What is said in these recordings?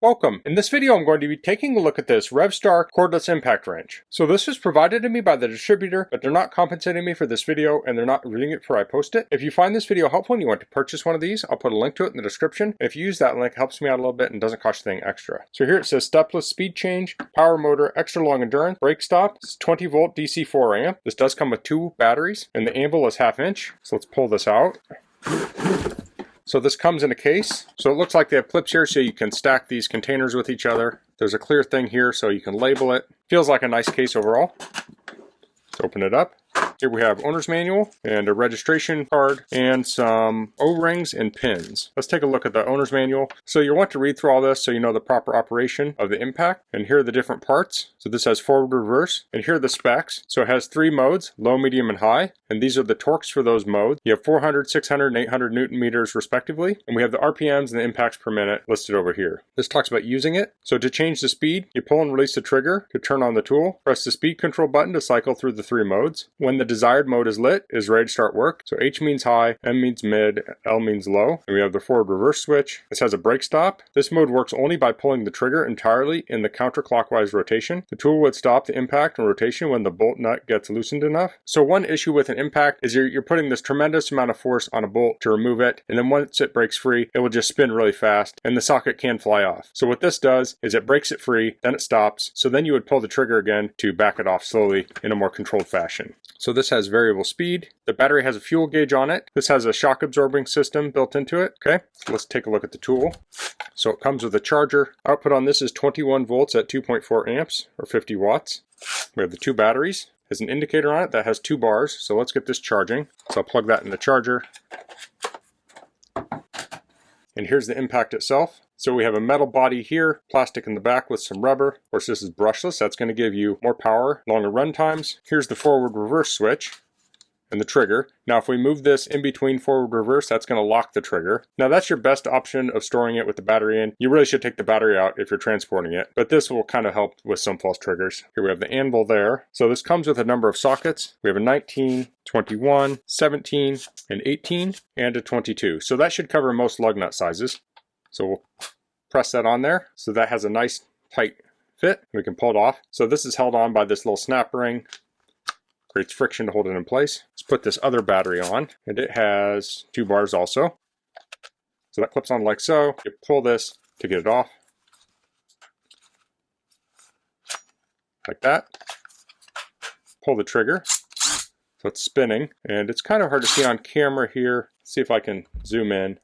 Welcome. In this video I'm going to be taking a look at this Revvstark cordless impact wrench. So this was provided to me by the distributor, but they're not compensating me for this video and they're not reading it before I post it. If you find this video helpful and you want to purchase one of these, I'll put a link to it in the description. If you use that link, it helps me out a little bit and doesn't cost you anything extra. So here it says stepless speed change, power motor, extra long endurance, brake stop, it's 20 volt DC 4 amp. This does come with 2 batteries and the anvil is 1/2 inch. So let's pull this out. So this comes in a case. So it looks like they have clips here so you can stack these containers with each other. There's a clear thing here so you can label it. Feels like a nice case overall. Let's open it up. Here we have owner's manual and a registration card and some O-rings and pins. Let's take a look at the owner's manual. So you'll want to read through all this so you know the proper operation of the impact. And here are the different parts. So this has forward, reverse, and here are the specs. So it has 3 modes, low, medium, and high. And these are the torques for those modes. You have 400, 600, and 800 Newton meters respectively. And we have the RPMs and the impacts per minute listed over here. This talks about using it. So to change the speed, you pull and release the trigger to turn on the tool. Press the speed control button to cycle through the 3 modes. When the desired mode is lit, is ready to start work. So H means high, M means mid, L means low. And we have the forward reverse switch. This has a brake stop. This mode works only by pulling the trigger entirely in the counterclockwise rotation. The tool would stop the impact and rotation when the bolt nut gets loosened enough. So one issue with an impact is you're putting this tremendous amount of force on a bolt to remove it, and then once it breaks free, it will just spin really fast and the socket can fly off. So what this does is it breaks it free, then it stops. So then you would pull the trigger again to back it off slowly in a more controlled fashion. So this has variable speed. The battery has a fuel gauge on it. This has a shock absorbing system built into it. Okay, let's take a look at the tool. So it comes with a charger. Output on this is 21 volts at 2.4 amps or 50 watts. We have the 2 batteries. There's an indicator on it that has 2 bars. So let's get this charging. So I'll plug that in the charger. And here's the impact itself. So we have a metal body here, plastic in the back with some rubber. Of course, this is brushless. That's going to give you more power, longer run times. Here's the forward reverse switch and the trigger. Now, if we move this in between forward reverse, that's going to lock the trigger. Now, that's your best option of storing it with the battery in. You really should take the battery out if you're transporting it, but this will kind of help with some false triggers. Here we have the anvil there. So this comes with a number of sockets. We have a 19, 21, 17, an 18, and a 22. So that should cover most lug nut sizes. So we'll press that on there. So that has a nice tight fit. We can pull it off. So this is held on by this little snap ring. Creates friction to hold it in place. Let's put this other battery on, and it has 2 bars also. So that clips on like so. You pull this to get it off. Like that. Pull the trigger. So it's spinning, and it's kind of hard to see on camera here. Let's see if I can zoom in.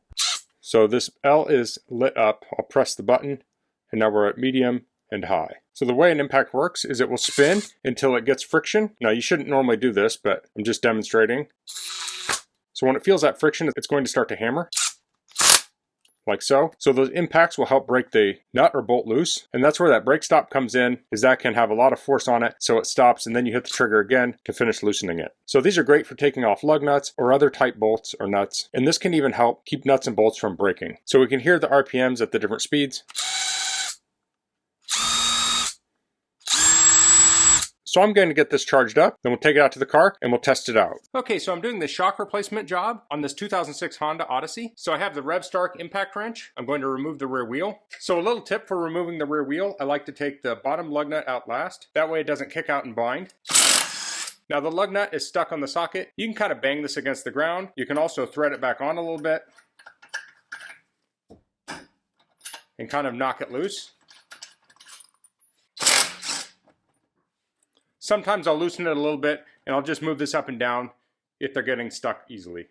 So this L is lit up. I'll press the button, and now we're at medium and high. So the way an impact works is it will spin until it gets friction. Now you shouldn't normally do this, but I'm just demonstrating. So when it feels that friction, it's going to start to hammer, like so. So those impacts will help break the nut or bolt loose. And that's where that brake stop comes in, is that can have a lot of force on it. So it stops and then you hit the trigger again to finish loosening it. So these are great for taking off lug nuts or other tight bolts or nuts. And this can even help keep nuts and bolts from breaking. So we can hear the RPMs at the different speeds. So I'm going to get this charged up, then we'll take it out to the car and we'll test it out. Okay, so I'm doing the shock replacement job on this 2006 Honda Odyssey. So I have the Revvstark impact wrench. I'm going to remove the rear wheel. So a little tip for removing the rear wheel, I like to take the bottom lug nut out last. That way it doesn't kick out and bind. Now the lug nut is stuck on the socket. You can kind of bang this against the ground. You can also thread it back on a little bit and kind of knock it loose. Sometimes I'll loosen it a little bit and I'll just move this up and down if they're getting stuck easily.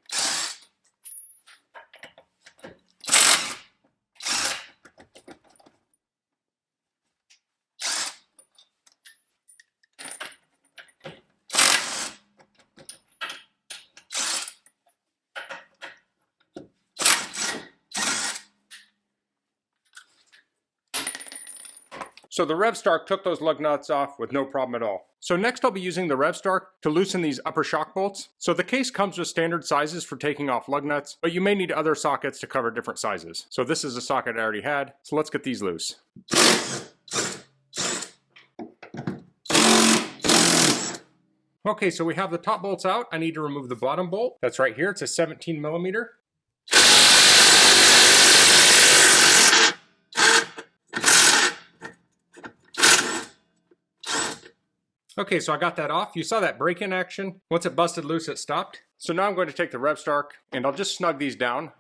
So the Revvstark took those lug nuts off with no problem at all. So next I'll be using the Revvstark to loosen these upper shock bolts. So the case comes with standard sizes for taking off lug nuts, but you may need other sockets to cover different sizes. So this is a socket I already had, so let's get these loose. Okay, so we have the top bolts out. I need to remove the bottom bolt. That's right here, it's a 17 millimeter. Okay, so I got that off. You saw that break-in action. Once it busted loose, it stopped. So now I'm going to take the Revvstark and I'll just snug these down.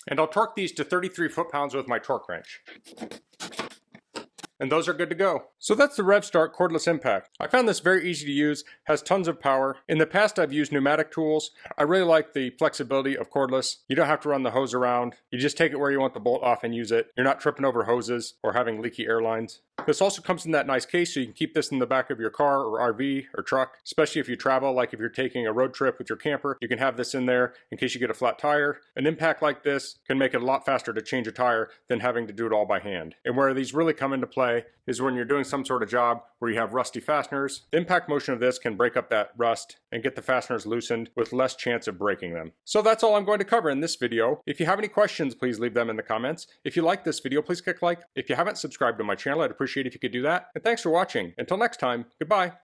And I'll torque these to 33 foot-pounds with my torque wrench. And those are good to go. So that's the Revvstark Cordless Impact. I found this very easy to use, has tons of power. In the past I've used pneumatic tools. I really like the flexibility of cordless. You don't have to run the hose around. You just take it where you want the bolt off and use it. You're not tripping over hoses or having leaky air lines. This also comes in that nice case so you can keep this in the back of your car or RV or truck, especially if you travel, like if you're taking a road trip with your camper, you can have this in there in case you get a flat tire. An impact like this can make it a lot faster to change a tire than having to do it all by hand. And where these really come into play is when you're doing some sort of job where you have rusty fasteners. The impact motion of this can break up that rust and get the fasteners loosened with less chance of breaking them. So that's all I'm going to cover in this video. If you have any questions, please leave them in the comments. If you like this video, please click like. If you haven't subscribed to my channel, I'd appreciate if you could do that. And thanks for watching. Until next time, goodbye.